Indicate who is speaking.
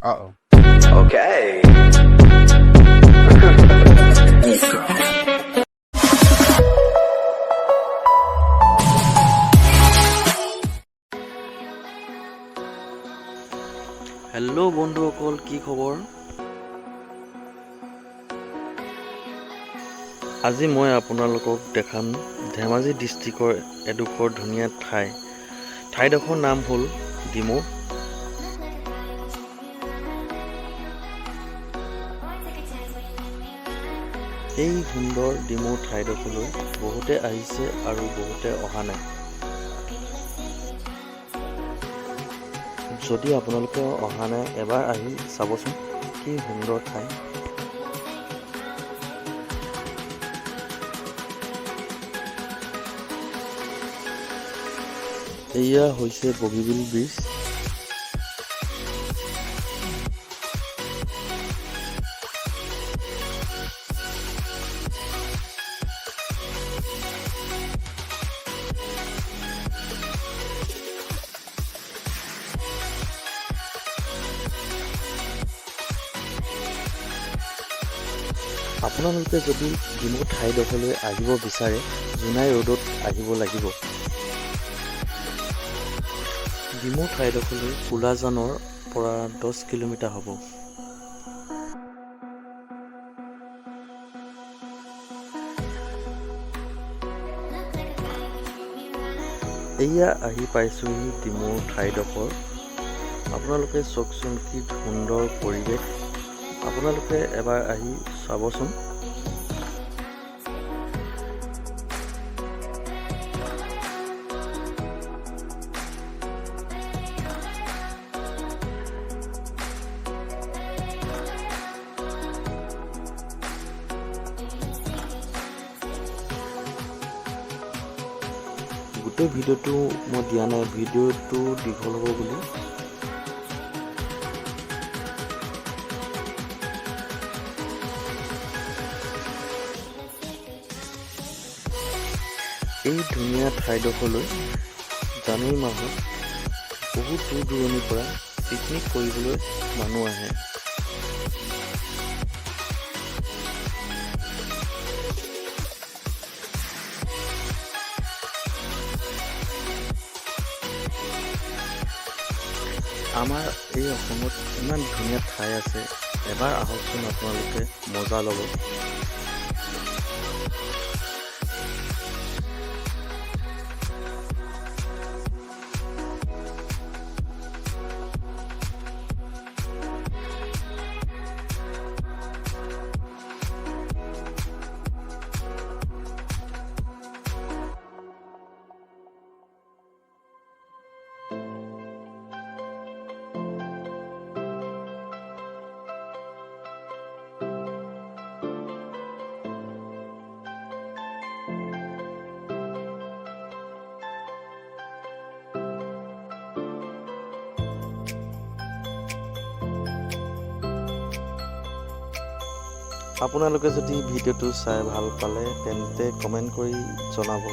Speaker 1: Uh-oh.
Speaker 2: Okay.
Speaker 3: Hello' বন্ধুসকল, কি খবৰ? আজি মই আপোনালোকক দেখাম ধেমাজি ডিষ্ট্ৰিক্টৰ এডোখৰ ধুনীয়া ঠাইডোখৰ নাম হ'ল ডিমৌ। এই সুন্দৰ ডিমৌ ঠাইডোখৰলৈ বহুতে আহিছে আৰু বহুতে অহা নাই। যদি আপোনালোকে অহা নাই, এবাৰ আহি চাবচোন, কি সুন্দৰ ঠাই। এয়া হৈছে বগীবিল ব্ৰিজ। আপোনালোকে যদি ডিমৌ ঠাইডোখৰলৈ আহিব বিচাৰে, জোনাই ৰোডত আহিব লাগিব। ডিমৌ ঠাইডোখৰলৈ কোলাজানৰ পৰা 10 কিলোমিটাৰ হ'ব। এয়া আহি পাইছোহি ডিমৌ ঠাইডোখৰ। আপোনালোকে চাওকচোন, কি সুন্দৰ পৰিৱেশ। আপোনালোকে এবাৰ আহি চাবচোন। গোটেই ভিডিঅ'টো মই দিয়া নাই, ভিডিঅ'টো দীঘল হ'ব বুলি। এই ধুনীয়া ঠাইডোখৰলৈ জানুৱাৰী মাহত বহুত দূৰ দূৰণিৰ পৰা পিকনিক কৰিবলৈ মানুহ আহে। আমাৰ এই অসমত ইমান ধুনীয়া ঠাই আছে, এবাৰ আহকচোন, আপোনালোকে মজা ল'ব। আপোনালোকে যদি ভিডিঅ'টো চাই ভাল পালে, তেন্তে কমেণ্ট কৰি জনাব।